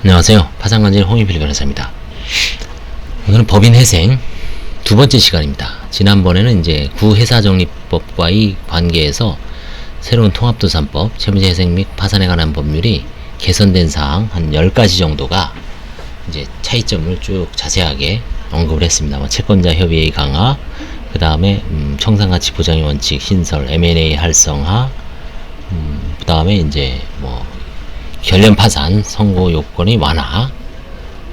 안녕하세요. 파산관절 홍익필 변호사입니다. 오늘은 법인회생 두 번째 시간입니다. 지난번에는 이제 구회사정립법과의 관계에서 새로운 통합도산법, 채무자회생 및 파산에 관한 법률이 개선된 사항 한 10가지 정도가 이제 차이점을 쭉 자세하게 언급을 했습니다. 채권자 협의의 강화, 그 다음에 청산가치 보장의 원칙 신설, M&A 활성화, 그 다음에 이제 결련 파산 선고 요건의 완화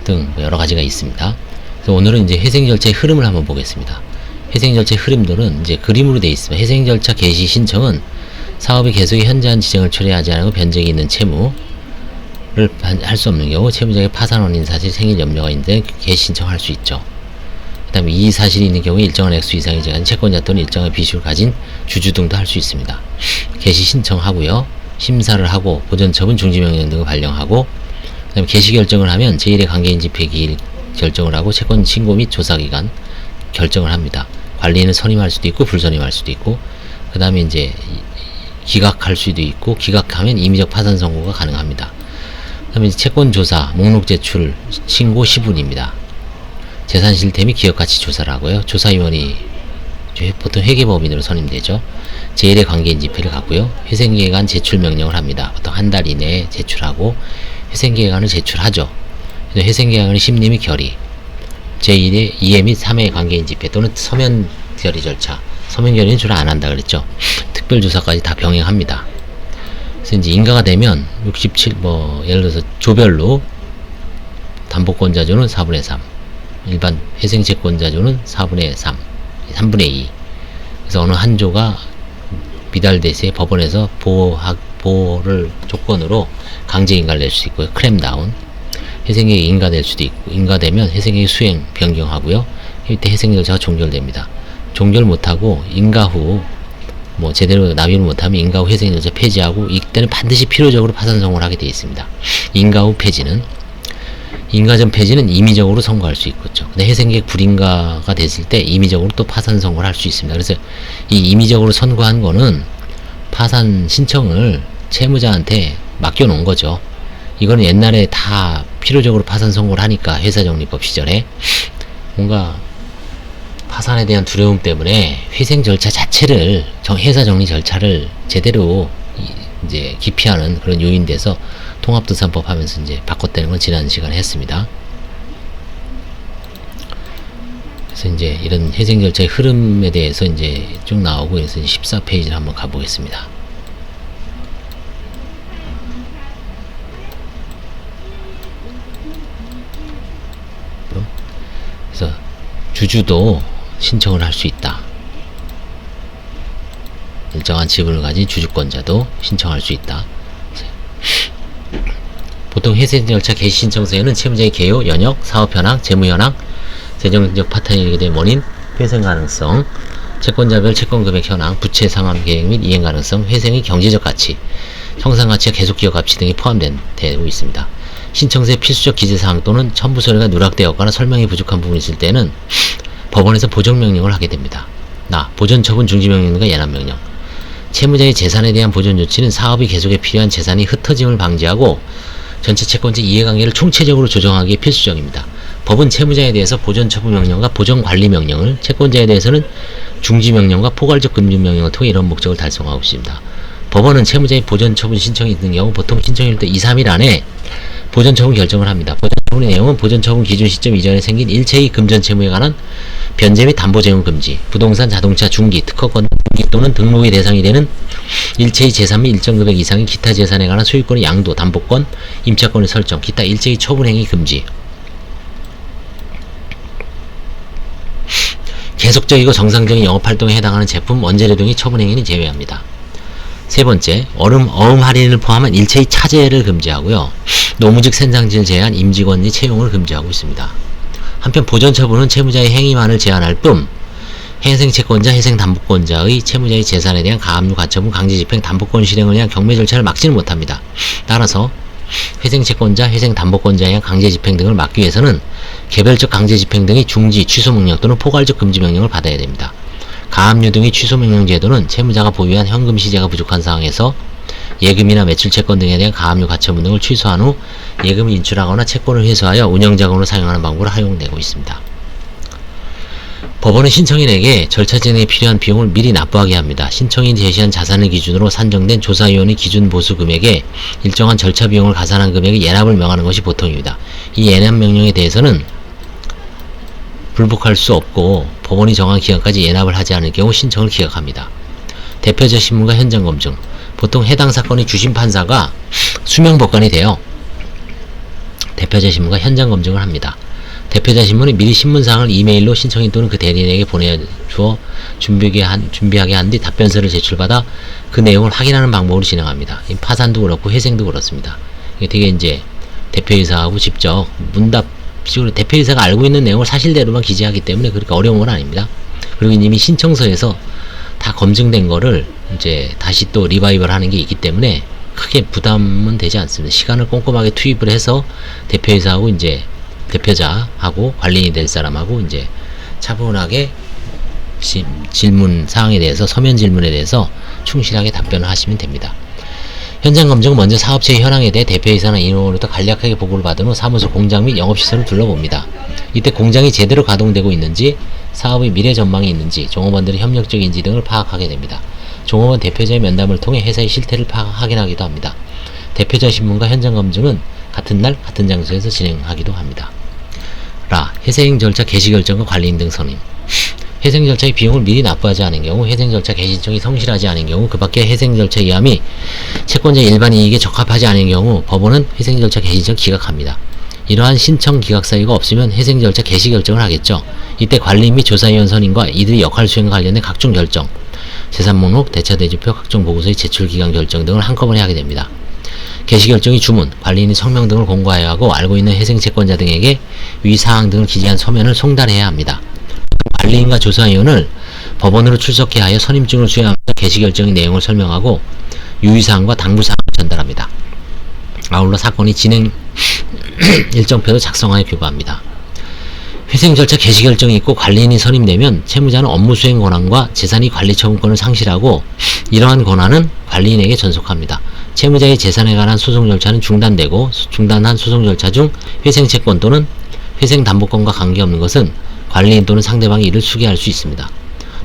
등 여러 가지가 있습니다. 그래서 오늘은 이제 회생 절차의 흐름을 한번 보겠습니다. 회생 절차의 흐름들은 이제 그림으로 되어 있습니다. 회생 절차 개시 신청은 사업의 계속에 현저한 지정을 초래하지 않고 변적이 있는 채무를 할 수 없는 경우 채무자의 파산 원인 사실 생길 염려가 있는데 개시 신청할 수 있죠. 그 다음에 이 사실이 있는 경우에 일정한 액수 이상의 재산 채권자 또는 일정한 비율을 가진 주주 등도 할 수 있습니다. 개시 신청하고요. 심사를 하고 보전처분 중지명령 등을 발령하고 그 다음에 개시 결정을 하면 제1의 관계인 집행기일 결정을 하고 채권 신고 및 조사기간 결정을 합니다. 관리인은 선임할 수도 있고 불선임할 수도 있고 그 다음에 이제 기각할 수도 있고 기각하면 임의적 파산 선고가 가능합니다. 그 다음에 채권 조사, 목록 제출, 신고 시분입니다. 재산 실태 및 기업가치 조사를 하고요. 조사위원이 보통 회계법인으로 선임되죠. 제1의 관계인 집회를 갖고요. 회생기획안 제출 명령을 합니다. 보통 한 달 이내에 제출하고 회생기획안을 제출하죠. 회생기획안의 심리 및 결의, 제1의 2회 및 3회 관계인 집회 또는 서면 결의 절차, 서면 결의는 주로 안 한다 그랬죠. 특별조사까지 다 병행합니다. 그래서 이제 인가가 되면 67, 예를 들어서 조별로 담보권자조는 4분의 3, 일반 회생채권자조는 4분의 3, 3분의 2. 그래서 어느 한 조가 미달될 시 법원에서 보호를 조건으로 강제 인가를 낼 수 있고요. 크램다운. 회생계획이 인가될 수도 있고, 인가되면 회생계획 수행 변경하고요. 이때 회생 절차가 종결됩니다. 종결 못하고 인가 후 제대로 납입을 못하면 인가 후 회생 절차 폐지하고 이때는 반드시 필요적으로 파산 선고를 하게 되어 있습니다. 인가 후 폐지는 인가 전 폐지는 임의적으로 선고할 수 있겠죠. 근데 회생계획 불인가가 됐을 때 임의적으로 또 파산 선고를 할 수 있습니다. 그래서 이 임의적으로 선고한 거는 파산 신청을 채무자한테 맡겨놓은 거죠. 이거는 옛날에 다 필요적으로 파산 선고를 하니까 회사정리법 시절에 뭔가 파산에 대한 두려움 때문에 회생 절차 자체를 회사 정리 절차를 제대로 이제 기피하는 그런 요인 돼서 통합도산법 하면서 이제 바꿨다는 걸 지난 시간에 했습니다. 그래서 이제 이런 회생 절차의 흐름에 대해서 이제 쭉 나오고 그래서 14페이지를 한번 가보겠습니다. 그래서 주주도 신청을 할 수 있다. 일정한 지분을 가진 주주권자도 신청할 수 있다. 보통 회생 절차 개시 신청서에는 채무자의 개요, 연역, 사업 현황, 재무 현황, 재정적 파탄이 일게 된 원인, 회생 가능성, 채권자별 채권 금액 현황, 부채 상환 계획 및 이행 가능성, 회생의 경제적 가치, 청산 가치와 계속 기업 가치 등이 포함되고 있습니다. 신청서의 필수적 기재사항 또는 첨부 서류가 누락되었거나 설명이 부족한 부분이 있을 때는 법원에서 보정명령을 하게 됩니다. 보전처분 중지명령과 예납명령. 채무자의 재산에 대한 보전 조치는 사업이 계속에 필요한 재산이 흩어짐을 방지하고 전체 채권자 이해관계를 총체적으로 조정하기에 필수적입니다. 법은 채무자에 대해서 보전처분 명령과 보전관리명령을, 채권자에 대해서는 중지명령과 포괄적 금지명령을 통해 이런 목적을 달성하고 있습니다. 법원은 채무자의 보전처분 신청이 있는 경우 보통 신청일부터 2, 3일 안에 보전처분 결정을 합니다. 보전처분의 내용은 보전처분 기준 시점 이전에 생긴 일체의 금전 채무에 관한 변제 및 담보 제공 금지, 부동산, 자동차, 중기, 특허권 또는 등록의 대상이 되는 일체의 재산 및 일정 금액 이상의 기타 재산에 관한 소유권의 양도, 담보권, 임차권의 설정, 기타 일체의 처분행위 금지. 계속적이고 정상적인 영업활동에 해당하는 제품, 원재료 등의 처분행위는 제외합니다. 세 번째, 어음 할인을 포함한 일체의 차제를 금지하고요. 노무직 생산지를 제외한 임직원의 채용을 금지하고 있습니다. 한편 보전처분은 채무자의 행위만을 제한할 뿐 회생채권자, 회생담보권자의 채무자의 재산에 대한 가압류, 가처분, 강제집행, 담보권 실행을 위한 경매 절차를 막지는 못합니다. 따라서 회생채권자, 회생담보권자에 대한 강제집행 등을 막기 위해서는 개별적 강제집행 등의 중지, 취소명령 또는 포괄적 금지명령을 받아야 됩니다. 가압류 등의 취소명령 제도는 채무자가 보유한 현금 시재가 부족한 상황에서 예금이나 매출 채권 등에 대한 가압류 가처분 등을 취소한 후 예금을 인출하거나 채권을 회수하여 운영자금으로 사용하는 방법으로 활용되고 있습니다. 법원은 신청인에게 절차 진행에 필요한 비용을 미리 납부하게 합니다. 신청인이 제시한 자산을 기준으로 산정된 조사위원회 기준 보수 금액에 일정한 절차 비용을 가산한 금액의 예납을 명하는 것이 보통입니다. 이 예납 명령에 대해서는 불복할 수 없고 법원이 정한 기간까지 예납을 하지 않을 경우 신청을 기각합니다. 대표자 신문과 현장 검증. 보통 해당 사건의 주심 판사가 수명법관이 되어 대표자 신문과 현장 검증을 합니다. 대표자 신문은 미리 신문사항을 이메일로 신청인 또는 그 대리인에게 보내주어 준비하게 한 뒤 답변서를 제출받아 그 내용을 확인하는 방법으로 진행합니다. 파산도 그렇고 회생도 그렇습니다. 이게 되게 이제 대표이사하고 직접 문답식으로 대표이사가 알고 있는 내용을 사실대로만 기재하기 때문에 그렇게 어려운 건 아닙니다. 그리고 이미 신청서에서 다 검증된 거를 이제 다시 또 리바이벌 하는 게 있기 때문에 크게 부담은 되지 않습니다. 시간을 꼼꼼하게 투입을 해서 대표이사하고 이제 대표자하고 관리인이 될 사람하고 이제 차분하게 질문 사항에 대해서 서면 질문에 대해서 충실하게 답변을 하시면 됩니다. 현장 검증은 먼저 사업체의 현황에 대해 대표이사나 인원으로부터 간략하게 보고를 받은 후 사무소 공장 및 영업시설을 둘러봅니다. 이때 공장이 제대로 가동되고 있는지, 사업의 미래 전망이 있는지, 종업원들의 협력적인지 등을 파악하게 됩니다. 종업원 대표자의 면담을 통해 회사의 실태를 확인하기도 합니다. 대표자 신문과 현장 검증은 같은 날 같은 장소에서 진행하기도 합니다. 회생 절차 개시 결정과 관리인 등 선임. 회생 절차의 비용을 미리 납부하지 않은 경우, 회생 절차 개시 신청이 성실하지 않은 경우, 그 밖에 회생 절차 이함이 채권자의 일반 이익에 적합하지 않은 경우 법원은 회생 절차 개시 신청 기각합니다. 이러한 신청 기각 사유가 없으면 회생 절차 개시 결정을 하겠죠. 이때 관리인 및 조사위원 선임과 이들의 역할 수행과 관련된 각종 결정, 재산 목록, 대차 대조표, 각종 보고서의 제출 기간 결정 등을 한꺼번에 하게 됩니다. 개시 결정이 주문, 관리인의 성명 등을 공고하여야 하고 알고 있는 회생 채권자 등에게 위 사항 등을 기재한 서면을 송달해야 합니다. 관리인과 조사위원을 법원으로 출석해 하여 선임증을 수여하면서 개시 결정의 내용을 설명하고 유의사항과 당부사항을 전달합니다. 아울러 사건의 진행 일정표도 작성하여 교부합니다. 회생 절차 개시 결정이 있고 관리인이 선임되면 채무자는 업무 수행 권한과 재산의 관리 처분권을 상실하고 이러한 권한은 관리인에게 전속합니다. 채무자의 재산에 관한 소송 절차는 중단되고 중단한 소송 절차 중 회생 채권 또는 회생 담보권과 관계없는 것은 관리인 또는 상대방이 이를 수기할 수 있습니다.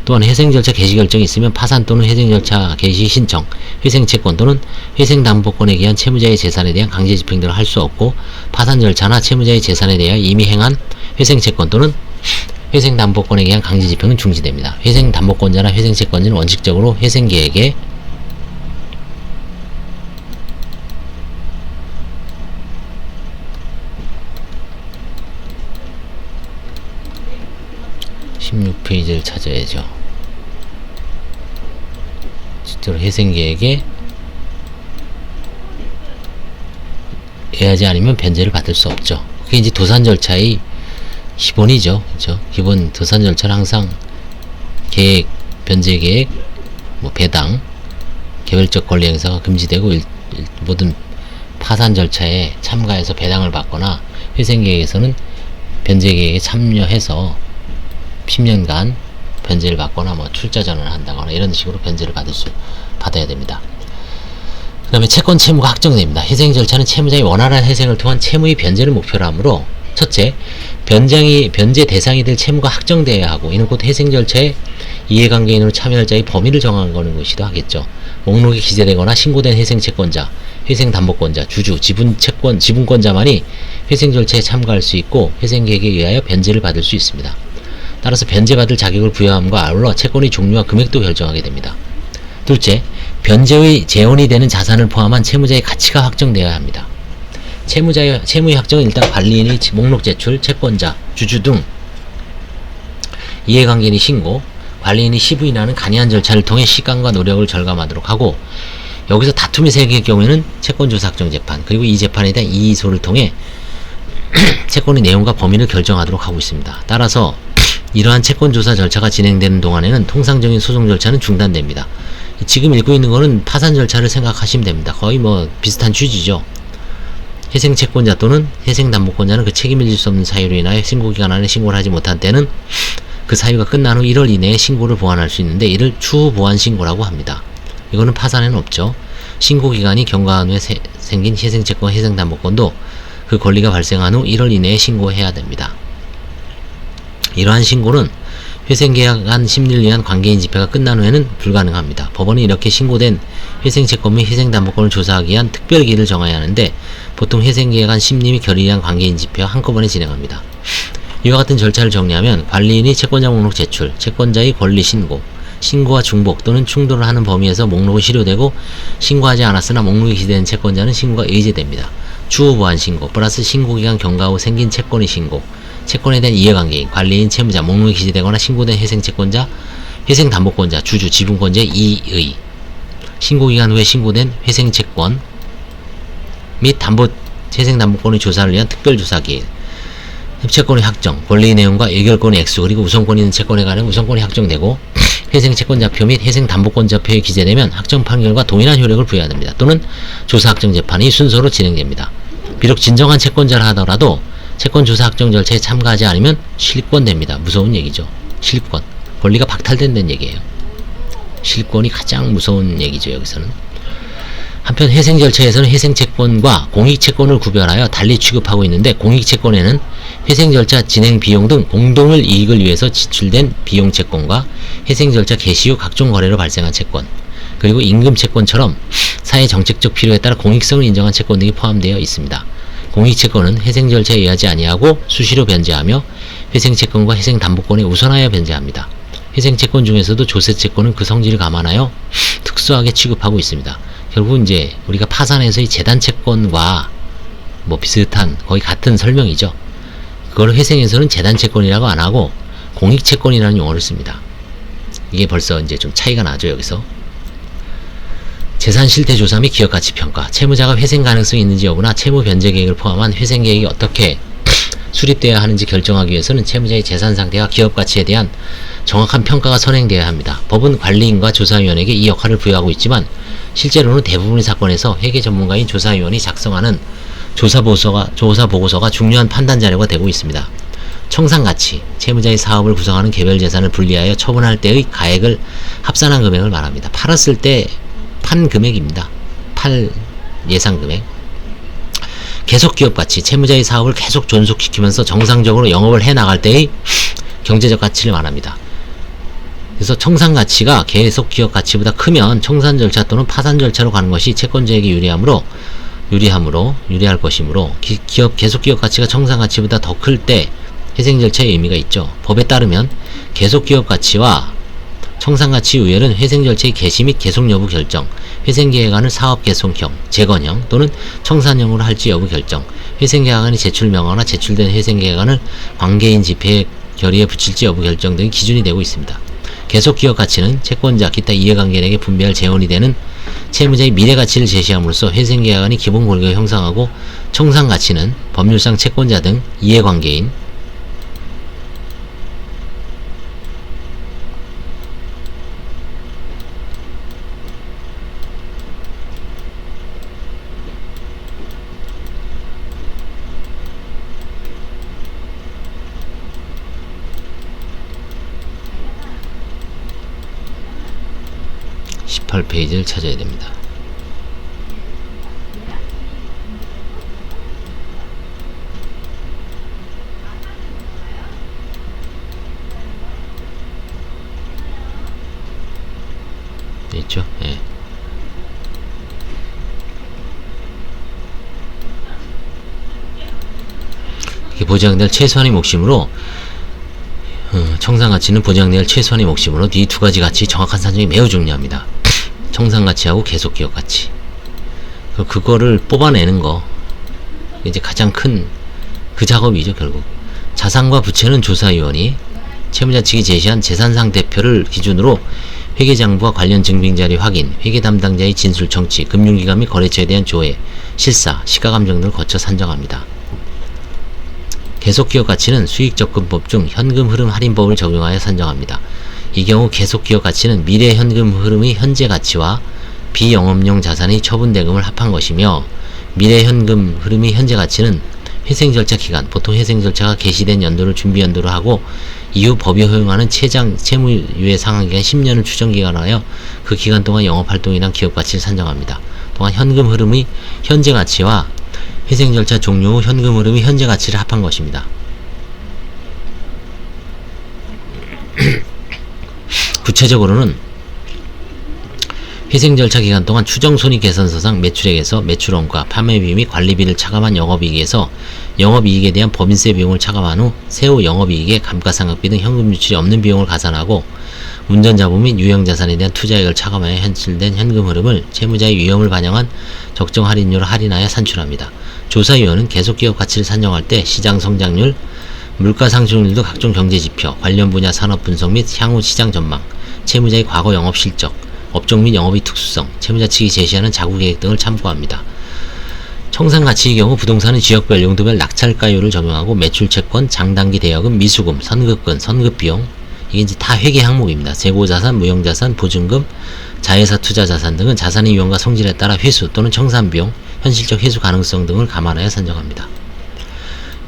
또한 회생 절차 개시 결정이 있으면 파산 또는 회생 절차 개시 신청, 회생 채권 또는 회생 담보권에 기한 채무자의 재산에 대한 강제 집행 등을 할 수 없고 파산 절차나 채무자의 재산에 대하여 이미 행한 회생 채권 또는 회생 담보권에 기한 강제 집행은 중지됩니다. 회생 담보권자나 회생 채권자는 원칙적으로 회생 계획에 16페이지를 찾아야죠. 실제로 회생계획에 해야지 않으면 변제를 받을 수 없죠. 그게 이제 도산 절차의 기본이죠. 그렇죠? 기본 도산 절차는 항상 계획, 변제 계획, 배당, 개별적 권리 행사가 금지되고 모든 파산 절차에 참가해서 배당을 받거나 회생계획에서는 변제 계획에 참여해서 10년간 변제를 받거나 출자 전환을 한다거나 이런 식으로 변제를 받아야 됩니다. 그 다음에 채권 채무가 확정됩니다. 회생 절차는 채무자의 원활한 회생을 통한 채무의 변제를 목표로 하므로 첫째, 변제 대상이 될 채무가 확정되어야 하고 이는 곧 회생 절차에 이해관계인으로 참여할 자의 범위를 정하는 것이기도 하겠죠. 목록에 기재되거나 신고된 회생 채권자, 회생 담보권자, 주주, 지분권자만이 회생 절차에 참가할 수 있고 회생 계획에 의하여 변제를 받을 수 있습니다. 따라서 변제받을 자격을 부여함과 아울러 채권의 종류와 금액도 결정하게 됩니다. 둘째, 변제의 재원이 되는 자산을 포함한 채무자의 가치가 확정되어야 합니다. 채무의 확정은 일단 관리인의 목록 제출, 채권자, 주주 등 이해관계인의 신고, 관리인이 시부인하는 간이한 절차를 통해 시간과 노력을 절감하도록 하고 여기서 다툼이 생길 경우에는 채권조사 확정 재판 그리고 이 재판에 대한 이의소를 통해 채권의 내용과 범위를 결정하도록 하고 있습니다. 따라서 이러한 채권조사 절차가 진행되는 동안에는 통상적인 소송 절차는 중단됩니다. 지금 읽고 있는 거는 파산 절차를 생각하시면 됩니다. 거의 비슷한 취지죠. 회생 채권자 또는 회생 담보권자는 그 책임을 질 수 없는 사유로 인하여 신고기간 안에 신고를 하지 못한 때는 그 사유가 끝난 후 1월 이내에 신고를 보완할 수 있는데 이를 추후 보완 신고라고 합니다. 이거는 파산에는 없죠. 신고기간이 경과한 후에 생긴 회생채권, 회생담보권도 그 권리가 발생한 후 1월 이내에 신고해야 됩니다. 이러한 신고는 회생계약한 심리를 위한 관계인 집회가 끝난 후에는 불가능합니다. 법원은 이렇게 신고된 회생채권 및 회생담보권을 조사하기 위한 특별기일을 정해야 하는데 보통 회생계약한 심리 및 결의에 의한 관계인 집회와 한꺼번에 진행합니다. 이와 같은 절차를 정리하면 관리인이 채권자 목록 제출, 채권자의 권리 신고, 신고와 중복 또는 충돌을 하는 범위에서 목록은 실효되고 신고하지 않았으나 목록이 기재된 채권자는 신고가 의제됩니다. 추후 보완 신고 플러스 신고기간 경과 후 생긴 채권의 신고, 채권에 대한 이해관계인, 관리인, 채무자, 목록이 기재되거나 신고된 회생채권자, 회생담보권자, 주주, 지분권자의 이의, 신고기간 후에 신고된 회생채권 및 회생담보권의 조사를 위한 특별조사기일, 채권의 확정, 권리 내용과 의결권의 액수 그리고 우선권이 있는 채권에 관한 우선권이 확정되고 회생채권자표 및 회생담보권자표에 기재되면 확정 판결과 동일한 효력을 부여해야 됩니다. 또는 조사확정 재판이 순서로 진행됩니다. 비록 진정한 채권자라 하더라도 채권조사 확정 절차에 참가하지 않으면 실권됩니다. 무서운 얘기죠. 실권. 권리가 박탈된다는 얘기예요. 실권이 가장 무서운 얘기죠. 여기서는. 한편 회생 절차에서는 회생채권과 공익채권을 구별하여 달리 취급하고 있는데 공익채권에는 회생 절차 진행 비용 등 공동의 이익을 위해서 지출된 비용 채권과 회생 절차 개시 후 각종 거래로 발생한 채권, 그리고 임금채권처럼 사회 정책적 필요에 따라 공익성을 인정한 채권 등이 포함되어 있습니다. 공익채권은 회생 절차에 의하지 아니하고 수시로 변제하며 회생채권과 회생담보권에 우선하여 변제합니다. 회생채권 중에서도 조세채권은 그 성질을 감안하여 특수하게 취급하고 있습니다. 결국 이제 우리가 파산해서의 재단채권과 뭐 비슷한 거의 같은 설명이죠. 그걸 회생에서는 재단채권이라고 안 하고 공익채권이라는 용어를 씁니다. 이게 벌써 이제 좀 차이가 나죠. 여기서 재산 실태 조사 및 기업 가치 평가, 채무자가 회생 가능성이 있는지 여부나 채무 변제 계획을 포함한 회생 계획이 어떻게 수립되어야 하는지 결정하기 위해서는 채무자의 재산 상태와 기업 가치에 대한 정확한 평가가 선행되어야 합니다. 법은 관리인과 조사위원에게 이 역할을 부여하고 있지만 실제로는 대부분의 사건에서 회계 전문가인 조사위원이 작성하는 조사 보고서가 중요한 판단 자료가 되고 있습니다. 청산가치, 채무자의 사업을 구성하는 개별 재산을 분리하여 처분할 때의 가액을 합산한 금액을 말합니다. 팔았을 때 판 금액입니다. 팔 예상 금액. 계속 기업 가치, 채무자의 사업을 계속 존속시키면서 정상적으로 영업을 해 나갈 때의 경제적 가치를 말합니다. 그래서 청산 가치가 계속 기업 가치보다 크면 청산 절차 또는 파산 절차로 가는 것이 채권자에게 유리할 것이므로 계속 기업 가치가 청산 가치보다 더 클 때 회생 절차의 의미가 있죠. 법에 따르면 계속 기업 가치와 청산 가치 이외에는 회생 절차의 개시 및 계속 여부 결정, 회생 계획안을 사업 개송형, 재건형 또는 청산형으로 할지 여부 결정, 회생 계획안이 제출 명하거나 제출된 회생 계획안을 관계인 집회 결의에 붙일지 여부 결정 등이 기준이 되고 있습니다. 계속 기업 가치는 채권자, 기타 이해관계인에게 분배할 재원이 되는 채무자의 미래 가치를 제시함으로써 회생 계획안이 기본 권리를 형성하고, 청산 가치는 법률상 채권자 등 이해관계인, 18페이지를 찾아야 됩니다. 있죠? 예. 이게 보장될 최소한의 몫이므로 청산가치는 보장될 최소한의 몫이므로 이 두 가지 가치 정확한 산정이 매우 중요합니다. 청산가치하고 계속기업가치. 그거를 뽑아내는 거 이제 가장 큰 그 작업이죠. 결국 자산과 부채는 조사위원이 채무자 측이 제시한 재산상대표를 기준으로 회계장부와 관련 증빙자료 확인, 회계 담당자의 진술 청취, 금융기관 및 거래처에 대한 조회, 실사, 시가감정 등을 거쳐 산정합니다. 계속기업가치는 수익접근법 중 현금흐름 할인법을 적용하여 산정합니다. 이 경우 계속기업가치는 미래 현금 흐름의 현재 가치와 비영업용 자산의 처분대금을 합한 것이며, 미래 현금 흐름의 현재 가치는 회생절차 기간, 보통 회생절차가 개시된 연도를 준비연도로 하고 이후 법이 허용하는 채무유예 상환기간 10년을 추정기간하여 그 기간 동안 영업활동이란 기업가치를 산정합니다. 또한 현금 흐름의 현재 가치와 회생 절차 종료 후 현금 흐름의 현재 가치를 합한 것입니다. 구체적으로는 회생 절차 기간 동안 추정 손익 계산서상 매출액에서 매출원가, 판매비 및 관리비를 차감한 영업이익에서 영업이익에 대한 법인세 비용을 차감한 후 세후 영업이익에 감가상각비 등 현금 유출이 없는 비용을 가산하고 운전자본 및 유형자산에 대한 투자액을 차감하여 현실된 현금 흐름을 채무자의 위험을 반영한 적정 할인율을 할인하여 산출합니다. 조사위원은 계속기업 가치를 산정할 때 시장 성장률, 물가 상승률 등 각종 경제지표, 관련 분야 산업 분석 및 향후 시장 전망, 채무자의 과거 영업 실적, 업종 및 영업의 특수성, 채무자 측이 제시하는 자구계획 등을 참고합니다. 청산가치의 경우 부동산은 지역별, 용도별 낙찰가율을 적용하고 매출채권, 장단기 대여금, 미수금, 선급금, 선급비용, 이게 이제 다 회계 항목입니다. 재고자산, 무형자산, 보증금, 자회사 투자자산 등은 자산의 유형과 성질에 따라 회수 또는 청산비용, 현실적 회수 가능성 등을 감안하여 산정합니다.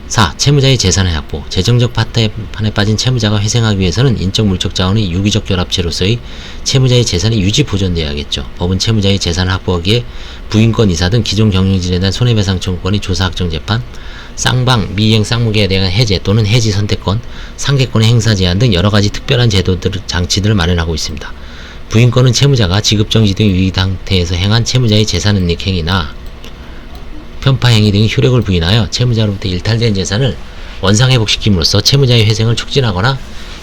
4. 채무자의 재산의 확보. 재정적 파탄에 빠진 채무자가 회생하기 위해서는 인적 물적 자원의 유기적 결합체로서의 채무자의 재산이 유지 보존되어야겠죠. 법은 채무자의 재산을 확보하기에 부인권 이사 등 기존 경영진에 대한 손해배상 청구권의 조사 확정 재판, 쌍방, 미이행 쌍무계에 대한 해제 또는 해지 선택권, 상계권의 행사 제한 등 여러가지 특별한 장치들을 마련하고 있습니다. 부인권은 채무자가 지급정지 등 위기 상태에서 행한 채무자의 재산은닉 행위나 편파행위 등의 효력을 부인하여 채무자로부터 일탈된 재산을 원상회복시킴으로써 채무자의 회생을 촉진하거나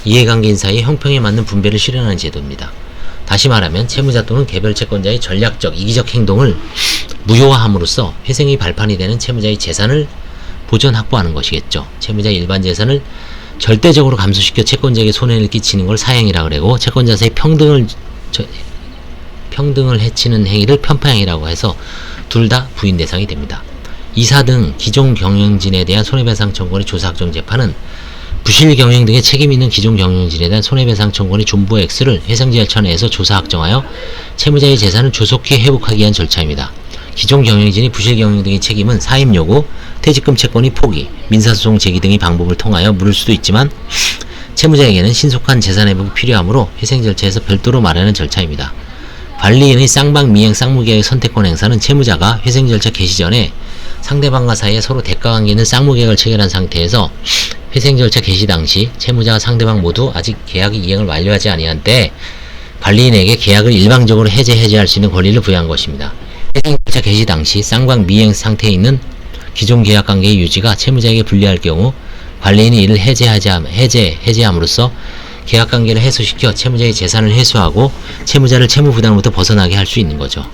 이해관계인 사이의 형평에 맞는 분배를 실현하는 제도입니다. 다시 말하면 채무자 또는 개별 채권자의 전략적, 이기적 행동을 무효화함으로써 회생이 발판이 되는 채무자의 재산을 보전 확보하는 것이겠죠. 채무자의 일반 재산을 절대적으로 감소시켜 채권자에게 손해를 끼치는 걸 사행이라고 그러고 채권자 사이 평등을 해치는 행위를 편파행위라고 해서 둘 다 부인 대상이 됩니다. 이사 등 기존 경영진에 대한 손해배상 청구권의 조사 확정 재판은 부실 경영 등의 책임 있는 기존 경영진에 대한 손해배상 청구권의 존부 X를 회생절차 내에서 조사 확정하여 채무자의 재산을 조속히 회복하기 위한 절차입니다. 기존 경영진이 부실 경영 등의 책임은 사임 요구, 퇴직금 채권의 포기, 민사소송 제기 등의 방법을 통하여 물을 수도 있지만 채무자에게는 신속한 재산 회복이 필요하므로 회생절차에서 별도로 마련한 절차입니다. 관리인의 쌍방 미행 쌍무계획 선택권 행사는 채무자가 회생절차 개시 전에 상대방과 사이에 서로 대가관계 있는 쌍무계획을 체결한 상태에서 회생절차 개시 당시 채무자와 상대방 모두 아직 계약의 이행을 완료하지 아니한 때 관리인에게 계약을 일방적으로 해제할 수 있는 권리를 부여한 것입니다. 회생절차 개시 당시 쌍방 미행 상태에 있는 기존 계약관계의 유지가 채무자에게 불리할 경우 관리인이 이를 해제함으로써 계약관계를 해소시켜 채무자의 재산을 해소하고 채무자를 채무부담으로부터 벗어나게 할 수 있는 거죠.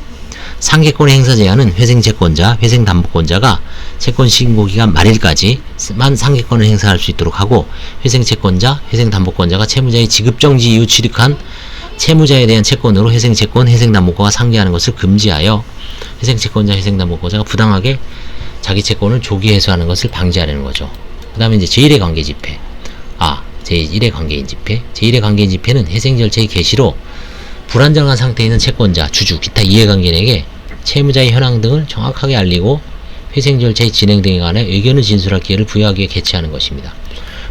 상계권의 행사 제한은 회생채권자, 회생담보권자가 채권 신고기간 말일까지만 상계권을 행사할 수 있도록 하고 회생채권자, 회생담보권자가 채무자의 지급정지 이후 취득한 채무자에 대한 채권으로 회생채권, 회생담보권과 상계하는 것을 금지하여 회생채권자, 회생담보권자가 부당하게 자기 채권을 조기 해소하는 것을 방지하려는 거죠. 그 다음에 이제 제1의 관계집행. 제1의 관계인 집행. 제1의 관계인 집행은 회생절차의 개시로 불안정한 상태에 있는 채권자, 주주, 기타 이해관계인에게 채무자의 현황 등을 정확하게 알리고 회생절차의 진행 등에 관해 의견을 진술할 기회를 부여하기 위해 개최하는 것입니다.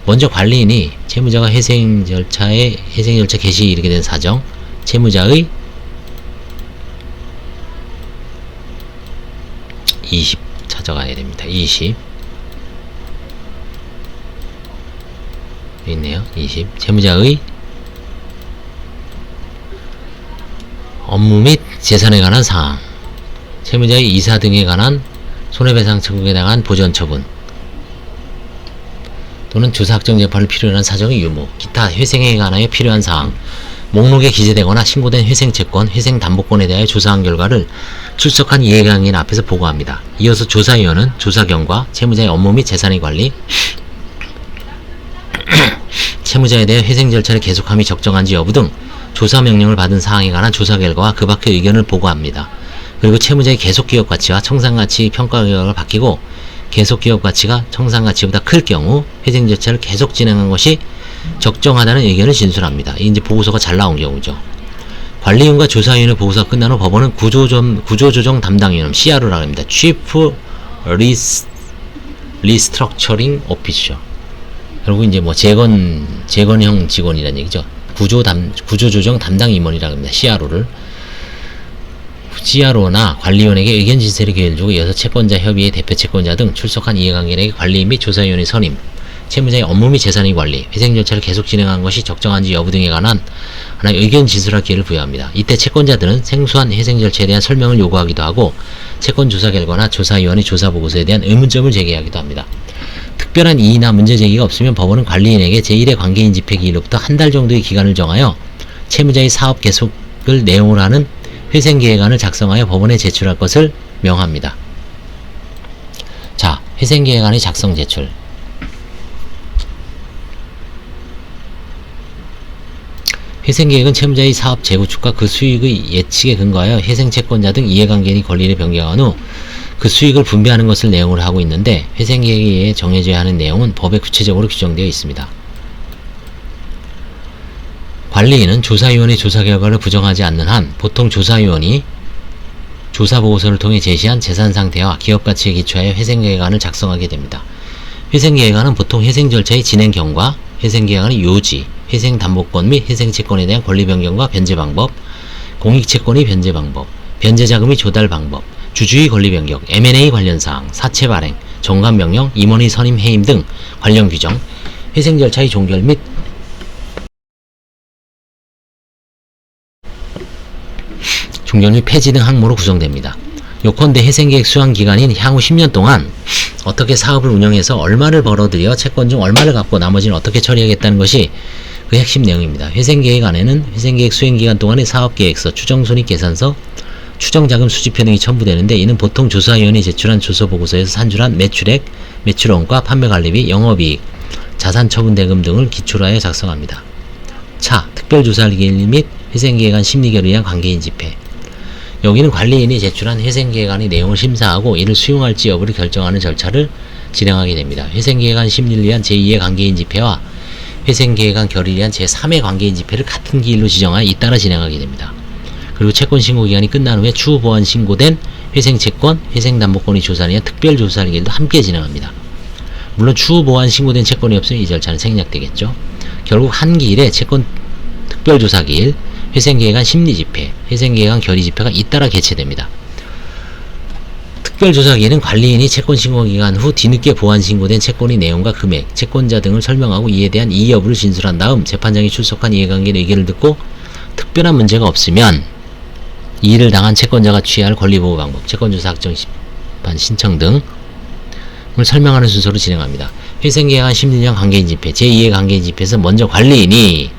먼저 관리인이 채무자가 회생절차 개시에 이르게 된 사정, 채무자의 20 찾아가야 됩니다. 20 있네요. 20 채무자의 업무 및 재산에 관한 사항, 채무자의 이사 등에 관한 손해배상 청구에 대한 보전 처분 또는 조사 확정 재판을 필요로 한 사정의 유무, 기타 회생에 관하여 필요한 사항, 목록에 기재되거나 신고된 회생채권, 회생담보권에 대하여 조사한 결과를 출석한 이해관계인 앞에서 보고합니다. 이어서 조사위원은 조사 경과, 채무자의 업무 및 재산의 관리, 채무자에 대해 회생 절차를 계속함이 적정한지 여부 등 조사 명령을 받은 사항에 관한 조사 결과와 그 밖의 의견을 보고합니다. 그리고 채무자의 계속기업 가치와 청산가치 평가 결과가 바뀌고 계속기업 가치가 청산가치보다 클 경우 회생 절차를 계속 진행한 것이 적정하다는 의견을 진술합니다. 이제 보고서가 잘 나온 경우죠. 관리인과 조사위원의 보고서가 끝난 후 법원은 구조조정 담당위원 CRO라고 합니다. Chief Restructuring Officer. 결국 이제 뭐 재건형 직원이라는 얘기죠. 구조조정 담당 임원이라고 합니다. CRO를. CRO나 관리위원에게 의견 진술의 기회를 주고 이어서 채권자 협의회 대표 채권자 등 출석한 이해관계인에게 관리인 및 조사위원의 선임, 채무자의 업무 및 재산의 관리, 회생 절차를 계속 진행한 것이 적정한지 여부 등에 관한 하나의 의견 진술할 기회를 부여합니다. 이때 채권자들은 생소한 회생 절차에 대한 설명을 요구하기도 하고 채권 조사 결과나 조사위원의 조사 보고서에 대한 의문점을 제기하기도 합니다. 특별한 이의나 문제 제기가 없으면 법원은 관리인에게 제1의 관계인 집행 기일로부터 한 달 정도의 기간을 정하여 채무자의 사업 계속을 내용으로 하는 회생계획안을 작성하여 법원에 제출할 것을 명합니다. 자, 회생계획안의 작성 제출. 회생계획은 채무자의 사업 재구축과 그 수익의 예측에 근거하여 회생채권자 등 이해관계인의 권리를 변경한 후 그 수익을 분배하는 것을 내용으로 하고 있는데 회생계획에 의해 정해져야 하는 내용은 법에 구체적으로 규정되어 있습니다. 관리인은 조사위원의 조사 결과를 부정하지 않는 한 보통 조사위원이 조사보고서를 통해 제시한 재산상태와 기업가치에 기초하여 회생계획안을 작성하게 됩니다. 회생계획안은 보통 회생절차의 진행 경과, 회생계획안의 요지, 회생담보권 및 회생채권에 대한 권리 변경과 변제 방법, 공익채권의 변제 방법, 변제자금의 조달 방법, 주주의 권리 변경, M&A 관련 사항, 사채 발행, 정관명령, 임원의 선임 해임 등 관련 규정, 회생절차의 종결 및 폐지 등 항목으로 구성됩니다. 요컨대 회생계획 수행기간인 향후 10년 동안 어떻게 사업을 운영해서 얼마를 벌어들여 채권 중 얼마를 갚고 나머지는 어떻게 처리하겠다는 것이 그 핵심 내용입니다. 회생계획 안에는 회생계획 수행기간 동안의 사업계획서, 추정손익계산서, 추정자금 수집표 등이 첨부되는데 이는 보통 조사위원이 제출한 조서보고서에서 산출한 매출액, 매출원가, 판매관리비, 영업이익, 자산처분대금 등을 기초로 하여 작성합니다. 차, 특별조사기일 및 회생계획안 심리결의에 의한 관계인 집회. 여기는 관리인이 제출한 회생계획안의 내용을 심사하고 이를 수용할지 여부를 결정하는 절차를 진행하게 됩니다. 회생계획안 심리를 위한 제2의 관계인 집회와 회생계획안 결의를 위한 제3의 관계인 집회를 같은 기일로 지정하여 잇따라 진행하게 됩니다. 그리고 채권신고기간이 끝난 후에 추후 보완 신고된 회생채권, 회생담보권의 조사를 위한 특별조사기일도 함께 진행합니다. 물론 추후 보완 신고된 채권이 없으면 이 절차는 생략되겠죠. 결국 한 기일에 채권 특별조사기일, 회생계획안 심리집회, 회생계획안 결의집회가 잇따라 개최됩니다. 특별조사기일은 관리인이 채권신고기간 후 뒤늦게 보완신고된 채권의 내용과 금액, 채권자 등을 설명하고 이에 대한 이의 여부를 진술한 다음 재판장이 출석한 이해관계인의 의견을 듣고 특별한 문제가 없으면 이의를 당한 채권자가 취해야 할 권리보호 방법, 채권조사 확정 심판 신청 등을 설명하는 순서로 진행합니다. 회생계획안 심리령 관계인 집회, 제2의 관계인 집회에서 먼저 관리인이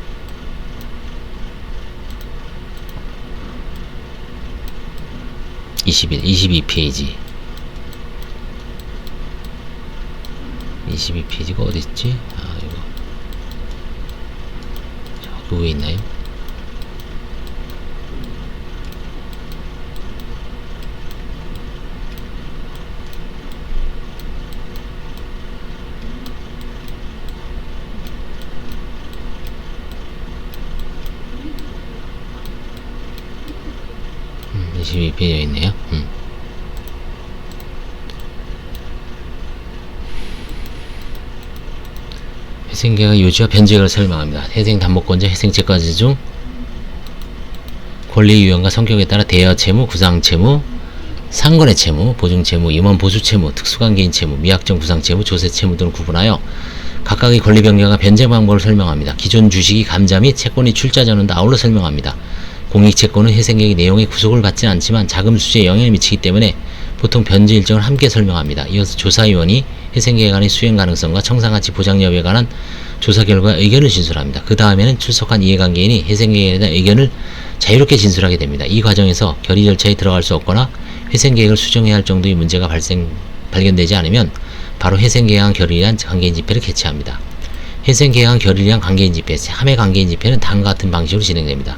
22페이지 22페이지가 어딨지? 아, 이거 저 위에 있나요? 열심히 배어 있네요. 회생계획의 요지와 변제를 설명합니다. 회생담보권자, 회생채권자 중 권리 유형과 성격에 따라 대여 채무, 구상 채무, 상권의 채무, 보증 채무, 임원 보수 채무, 특수관계인 채무, 미확정 구상 채무, 조세 채무 등을 구분하여 각각의 권리 변경과 변제 방법을 설명합니다. 기존 주식이 감자 및 채권이 출자 전원도 아울러 설명합니다. 공익채권은 회생계획의 내용에 구속을 받지 않지만 자금 수지에 영향을 미치기 때문에 보통 변제 일정을 함께 설명합니다. 이어서 조사위원이 회생계획안의 수행 가능성과 청산가치 보장 여부에 관한 조사 결과 의견을 진술합니다. 그 다음에는 출석한 이해관계인이 회생계획에 대한 의견을 자유롭게 진술하게 됩니다. 이 과정에서 결의 절차에 들어갈 수 없거나 회생계획을 수정해야 할 정도의 문제가 발견되지 않으면 바로 회생계획안 결의에 대한 관계인 집회를 개최합니다. 회생계획안 결의에 대한 관계인 집회, 3회 관계인 집회는 다음과 같은 방식으로 진행됩니다.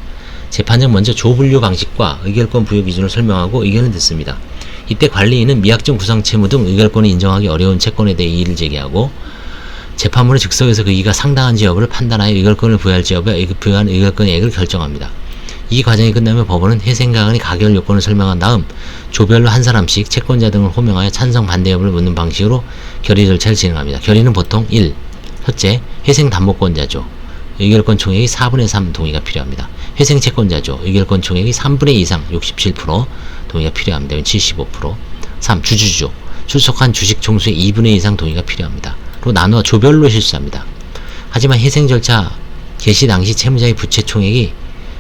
재판장 먼저 조분류 방식과 의결권 부여 기준을 설명하고 의견을 듣습니다. 이때 관리인은 미확정 구상 채무 등 의결권을 인정하기 어려운 채권에 대해 이의를 제기하고 재판부는 즉석에서 그 이의가 상당한지 여부를 판단하여 의결권을 부여할지 여부에 부여한 의결권의 액을 결정합니다. 이 과정이 끝나면 법원은 회생계획안의 가결 요건을 설명한 다음 조별로 한 사람씩 채권자 등을 호명하여 찬성 반대 여부를 묻는 방식으로 결의 절차를 진행합니다. 결의는 보통 1. 첫째, 회생담보권자죠. 의결권 총액의 4분의 3 동의가 필요합니다. 회생채권자죠. 의결권 총액의 3분의 2 이상 67%. 동의가 필요합니다. 75%. 3. 주주죠. 출석한 주식 총수의 2분의 1 이상 동의가 필요합니다. 로 나누어 조별로 실시합니다. 하지만 회생 절차 개시 당시 채무자의 부채 총액이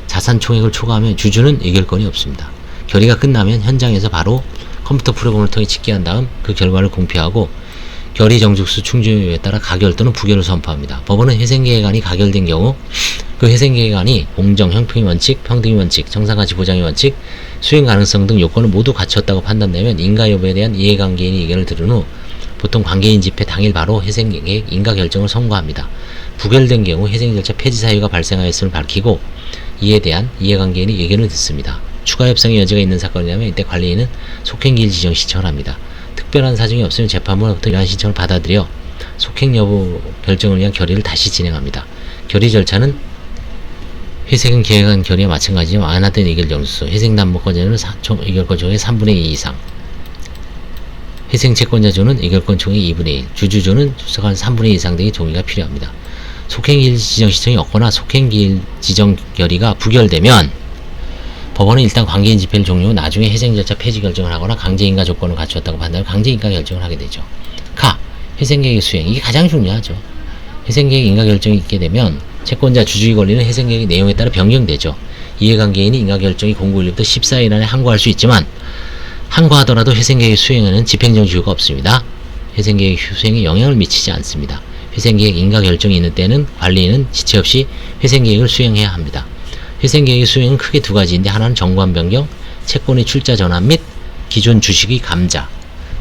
자산 총액을 초과하면 주주는 의결권이 없습니다. 결의가 끝나면 현장에서 바로 컴퓨터 프로그램을 통해 집계한 다음 그 결과를 공표하고 결의 정직수 충족에 따라 가결 또는 부결을 선포합니다. 법원은 회생계획안이 가결된 경우 그 회생계획안이 공정, 형평의 원칙, 평등의 원칙, 정상가치 보장의 원칙, 수행 가능성 등 요건을 모두 갖췄다고 판단되면 인가 여부에 대한 이해관계인의 의견을 들은 후 보통 관계인 집회 당일 바로 회생계획 인가 결정을 선고합니다. 부결된 경우 회생 절차 폐지 사유가 발생하였음을 밝히고 이에 대한 이해관계인의 의견을 듣습니다. 추가 협상의 여지가 있는 사건이라면 이때 관리인은 속행기일 지정 신청을 합니다. 특별한 사정이 없으면 재판부로부터 이러한 신청을 받아들여 속행 여부 결정을 위한 결의를 다시 진행합니다. 결의 절차는 회생 계획안 결의와 마찬가지로 완화된 의결 정수, 회생 담보권자는 의결권 총액의 3분의 2 이상, 회생 채권자조는 의결권 총액의 2분의 1, 주주조는 출석한 3분의 2 이상 등의 동의가 필요합니다. 속행기일 지정 신청이 없거나 속행기일 지정 결의가 부결되면 법원은 일단 관계인 집회를 종료 후 나중에 회생 절차 폐지 결정을 하거나 강제인가 조건을 갖추었다고 판단하면 강제인가 결정을 하게 되죠. 회생계획 수행. 이게 가장 중요하죠. 회생계획 인가 결정이 있게 되면 채권자 주주의 권리는 회생계획의 내용에 따라 변경되죠. 이해관계인이 인가 결정이 공고일부터 14일 안에 항고할 수 있지만 항고하더라도 회생계획 수행에는 집행정지 효과가 없습니다. 회생계획 수행에 영향을 미치지 않습니다. 회생계획 인가 결정이 있는 때는 관리인은 지체 없이 회생계획을 수행해야 합니다. 회생계획의 수행은 크게 두 가지인데 하나는 정관 변경, 채권의 출자 전환 및 기존 주식의 감자,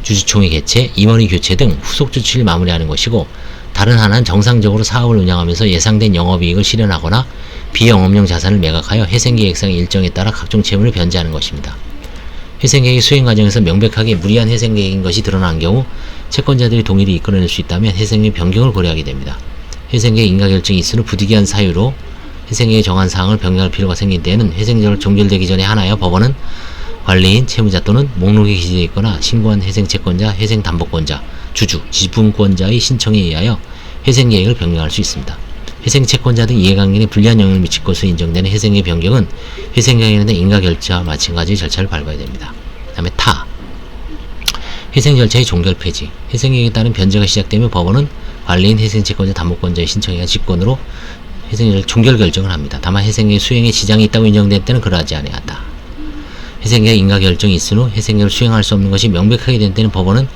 주주총회 개최, 임원의 교체 등 후속 조치를 마무리하는 것이고 다른 하나는 정상적으로 사업을 운영하면서 예상된 영업이익을 실현하거나 비영업용 자산을 매각하여 회생계획상의 일정에 따라 각종 채무를 변제하는 것입니다. 회생계획 수행 과정에서 명백하게 무리한 회생계획인 것이 드러난 경우 채권자들이 동의를 이끌어낼 수 있다면 회생계획 변경을 고려하게 됩니다. 회생계획 인가 결정이 있으므로 부득이한 사유로 회생계획 정한 사항을 변경할 필요가 생긴 때에는 회생계획을 종결되기 전에 하나여 법원은 관리인, 채무자 또는 목록에 기재되어 있거나 신고한 회생채권자, 회생담보권자, 주주, 지분권자의 신청에 의하여 회생계획을 변경할 수 있습니다. 회생채권자 등 이해관계에 불리한 영향을 미칠 것으로 인정되는 회생계획 변경은 회생계획에 대한 인가결제와 마찬가지의 절차를 밟아야 됩니다. 그 다음에 회생 절차의 종결 폐지. 회생계획에 따른 변제가 시작되면 법원은 관리인, 회생채권자, 담보권자의 신청에 의한 직권으로 회생계획 종결 결정을 합니다. 다만 회생계획 수행에 지장이 있다고 인정될 때는 그러하지 아니하다. 회생계획 인가 결정이 있은 후 회생계획을 수행할 수 없는 것이 명백하게 된 때는 법원은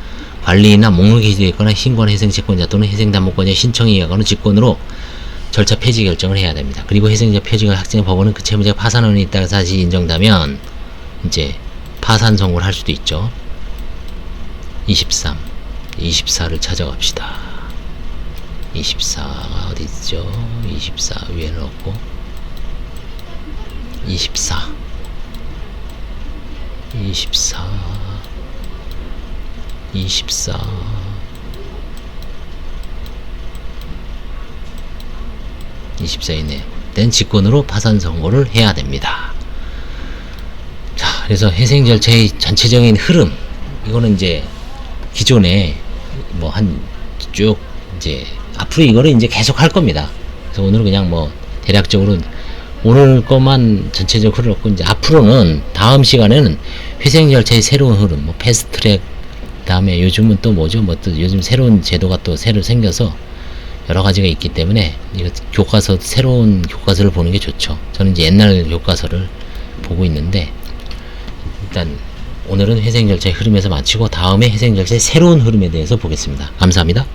관리인이나 목록에 기재되어 있거나 신고한 회생채권자 또는 회생담보권자의 신청에 의하거나 직권으로 절차 폐지 결정을 해야 됩니다. 그리고 회생자 폐지가 확정된 법원은 그 채무자가 파산원이 있다가 사실이 인정되면 이제 파산 선고를 할 수도 있죠. 24를 찾아갑시다. 24가 어디 있죠? 24 위에 넣고 24 24이네. 된 직권으로 파산 선고를 해야 됩니다. 자, 그래서 회생 절차의 전체적인 흐름, 이거는 이제 기존에 뭐 한 쭉 이제 앞으로 이거를 이제 계속 할 겁니다. 그래서 오늘은 그냥 뭐 대략적으로 오늘 것만 전체적으로 흘렀고, 이제 앞으로는 다음 시간에는 회생 절차의 새로운 흐름, 뭐 패스트트랙, 다음에 요즘은 또 뭐죠? 뭐 또 요즘 새로운 제도가 또 새로 생겨서 여러 가지가 있기 때문에 이거 교과서, 새로운 교과서를 보는 게 좋죠. 저는 이제 옛날 교과서를 보고 있는데, 일단 오늘은 회생 절차의 흐름에서 마치고 다음에 회생 절차의 새로운 흐름에 대해서 보겠습니다. 감사합니다.